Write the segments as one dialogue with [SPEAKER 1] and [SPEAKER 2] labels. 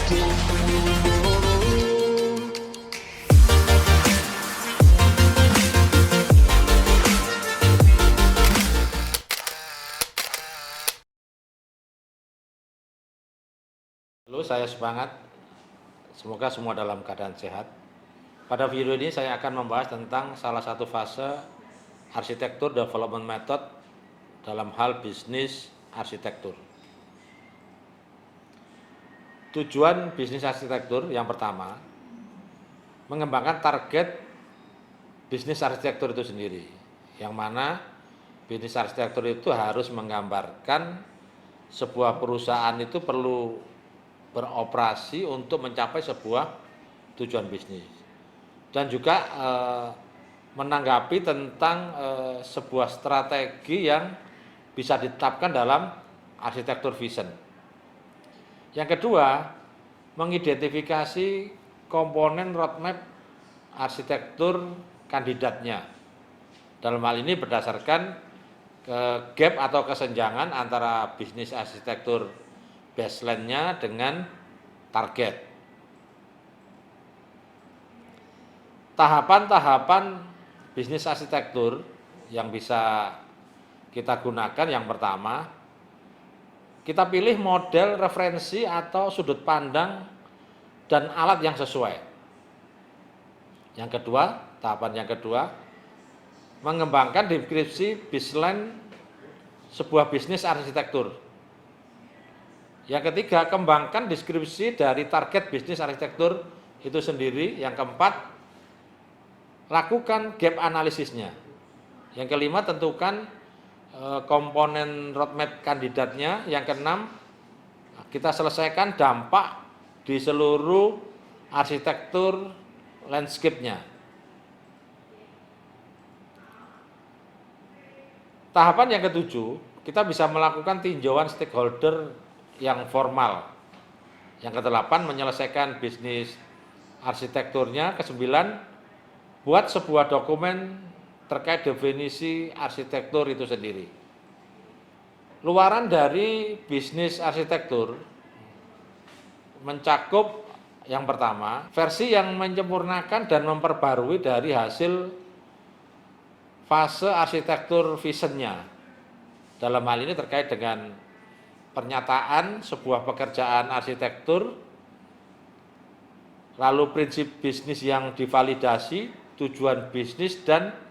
[SPEAKER 1] Halo, saya Semangat. Semoga semua dalam keadaan sehat. Pada video ini saya akan membahas tentang salah satu fase arsitektur development method dalam hal bisnis arsitektur. Tujuan bisnis arsitektur yang pertama, mengembangkan target bisnis arsitektur itu sendiri, yang mana bisnis arsitektur itu harus menggambarkan sebuah perusahaan itu perlu beroperasi untuk mencapai sebuah tujuan bisnis, dan juga menanggapi tentang sebuah strategi yang bisa ditetapkan dalam arsitektur vision. Yang kedua, mengidentifikasi komponen roadmap arsitektur kandidatnya. Dalam hal ini berdasarkan gap atau kesenjangan antara bisnis arsitektur baseline-nya dengan target. Tahapan-tahapan bisnis arsitektur yang bisa kita gunakan, yang pertama, kita pilih model referensi atau sudut pandang dan alat yang sesuai. Yang kedua, tahapan yang kedua, mengembangkan deskripsi baseline sebuah bisnis arsitektur. Yang ketiga, kembangkan deskripsi dari target bisnis arsitektur itu sendiri. Yang keempat, lakukan gap analisisnya. Yang kelima, tentukan komponen roadmap kandidatnya. Yang keenam, kita selesaikan dampak di seluruh arsitektur landscape-nya. Tahapan yang ketujuh, kita bisa melakukan tinjauan stakeholder yang formal. Yang kedelapan, menyelesaikan bisnis arsitekturnya. Kesembilan, buat sebuah dokumen terkait definisi arsitektur itu sendiri. Luaran dari bisnis arsitektur mencakup yang pertama, versi yang menyempurnakan dan memperbarui dari hasil fase arsitektur visionnya. Dalam hal ini terkait dengan pernyataan sebuah pekerjaan arsitektur, lalu prinsip bisnis yang divalidasi, tujuan bisnis, dan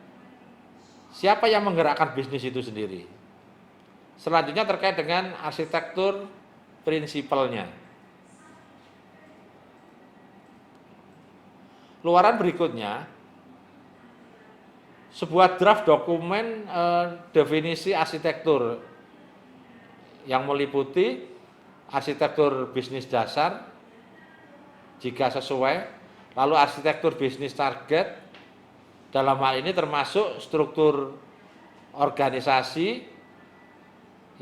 [SPEAKER 1] siapa yang menggerakkan bisnis itu sendiri. Selanjutnya terkait dengan arsitektur prinsipalnya. Luaran berikutnya, sebuah draft dokumen definisi arsitektur yang meliputi arsitektur bisnis dasar jika sesuai, lalu arsitektur bisnis target, dalam hal ini termasuk struktur organisasi,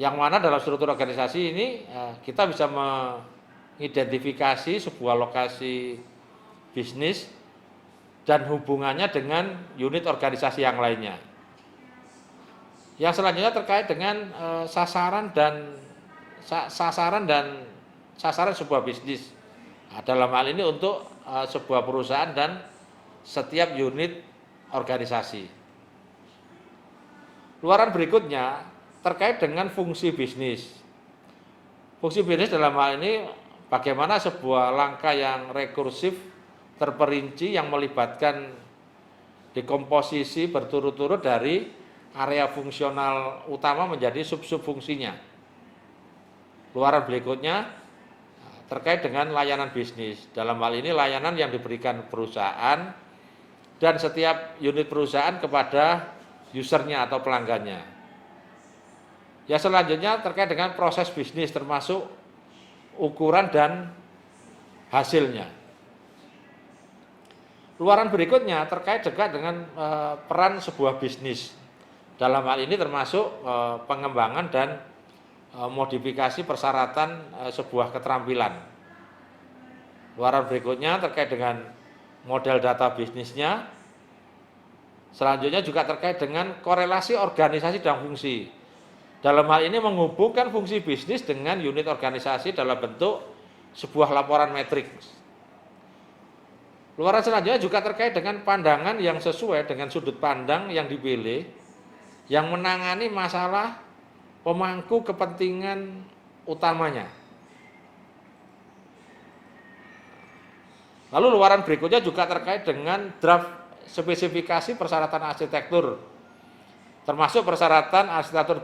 [SPEAKER 1] yang mana dalam struktur organisasi ini kita bisa mengidentifikasi sebuah lokasi bisnis dan hubungannya dengan unit organisasi yang lainnya. Yang selanjutnya terkait dengan sasaran sebuah bisnis. Nah, dalam hal ini untuk sebuah perusahaan dan setiap unit organisasi. Luaran berikutnya terkait dengan fungsi bisnis. Fungsi bisnis dalam hal ini bagaimana sebuah langkah yang rekursif, terperinci, yang melibatkan dekomposisi berturut-turut dari area fungsional utama menjadi sub-sub fungsinya. Luaran berikutnya terkait dengan layanan bisnis. Dalam hal ini layanan yang diberikan perusahaan dan setiap unit perusahaan kepada usernya atau pelanggannya. Ya, selanjutnya terkait dengan proses bisnis termasuk ukuran dan hasilnya. Luaran berikutnya terkait juga dengan peran sebuah bisnis. Dalam hal ini termasuk pengembangan dan modifikasi persyaratan sebuah keterampilan. Luaran berikutnya terkait dengan model data bisnisnya. Selanjutnya juga terkait dengan korelasi organisasi dan fungsi. Dalam hal ini menghubungkan fungsi bisnis dengan unit organisasi dalam bentuk sebuah laporan metrik. Luaran selanjutnya juga terkait dengan pandangan yang sesuai dengan sudut pandang yang dipilih, yang menangani masalah pemangku kepentingan utamanya. Lalu luaran berikutnya juga terkait dengan draft spesifikasi persyaratan arsitektur, termasuk persyaratan arsitektur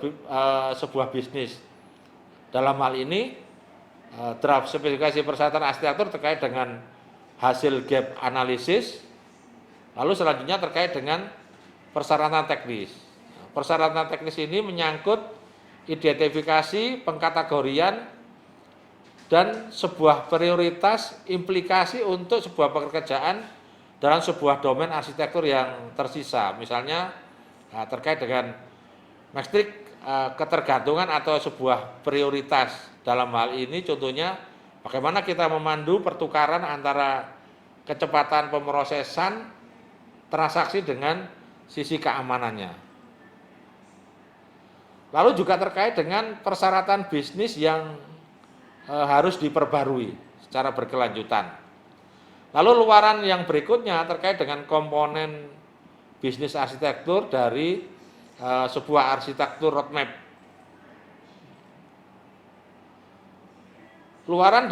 [SPEAKER 1] sebuah bisnis. Dalam hal ini, draft spesifikasi persyaratan arsitektur terkait dengan hasil gap analisis, lalu selanjutnya terkait dengan persyaratan teknis. Persyaratan teknis ini menyangkut identifikasi, pengkategorian, dan sebuah prioritas implikasi untuk sebuah pekerjaan dalam sebuah domain arsitektur yang tersisa. Misalnya terkait dengan metrik ketergantungan atau sebuah prioritas. Dalam hal ini contohnya bagaimana kita memandu pertukaran antara kecepatan pemrosesan transaksi dengan sisi keamanannya. Lalu juga terkait dengan persyaratan bisnis yang harus diperbarui secara berkelanjutan. Lalu luaran yang berikutnya terkait dengan komponen bisnis arsitektur dari sebuah arsitektur roadmap. Luaran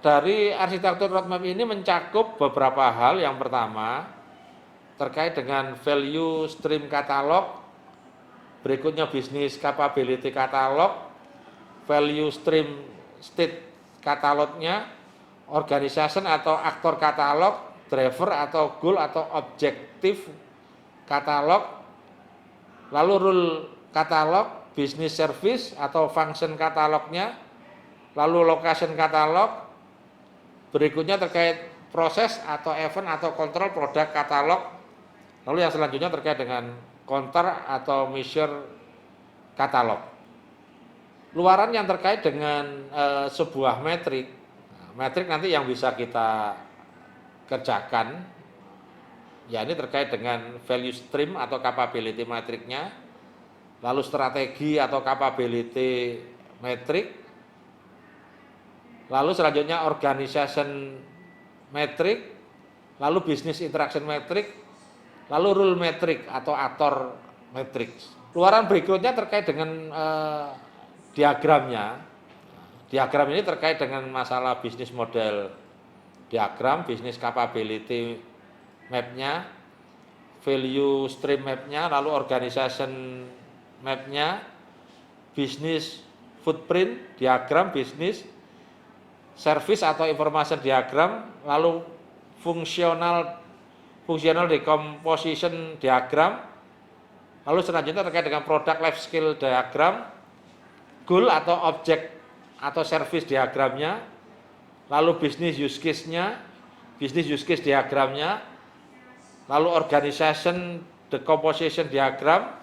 [SPEAKER 1] dari arsitektur roadmap ini mencakup beberapa hal. Yang pertama terkait dengan value stream katalog, berikutnya bisnis capability katalog, value stream state katalognya, organization atau aktor katalog, driver atau goal atau objektif katalog, lalu rule katalog, business service atau function katalognya, lalu location katalog, berikutnya terkait proses atau event atau kontrol produk katalog, lalu yang selanjutnya terkait dengan counter atau measure katalog. Luaran yang terkait dengan sebuah metrik, metrik nanti yang bisa kita kerjakan, ya ini terkait dengan value stream atau capability metriknya, lalu strategi atau capability metrik, lalu selanjutnya organization metrik, lalu business interaction metrik, lalu rule metrik atau aktor metrik. Luaran berikutnya terkait dengan diagramnya. Diagram ini terkait dengan masalah bisnis model diagram, bisnis capability map-nya, value stream map-nya, lalu organization map-nya, bisnis footprint diagram, bisnis service atau information diagram, lalu fungsional decomposition diagram, lalu selanjutnya terkait dengan product life cycle diagram, goal atau objek atau service diagramnya, lalu business use case-nya, business use case diagramnya, lalu organization decomposition diagram,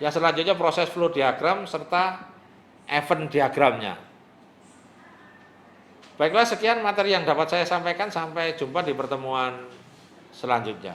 [SPEAKER 1] yang selanjutnya proses flow diagram serta event diagramnya. Baiklah, sekian materi yang dapat saya sampaikan. Sampai jumpa di pertemuan selanjutnya.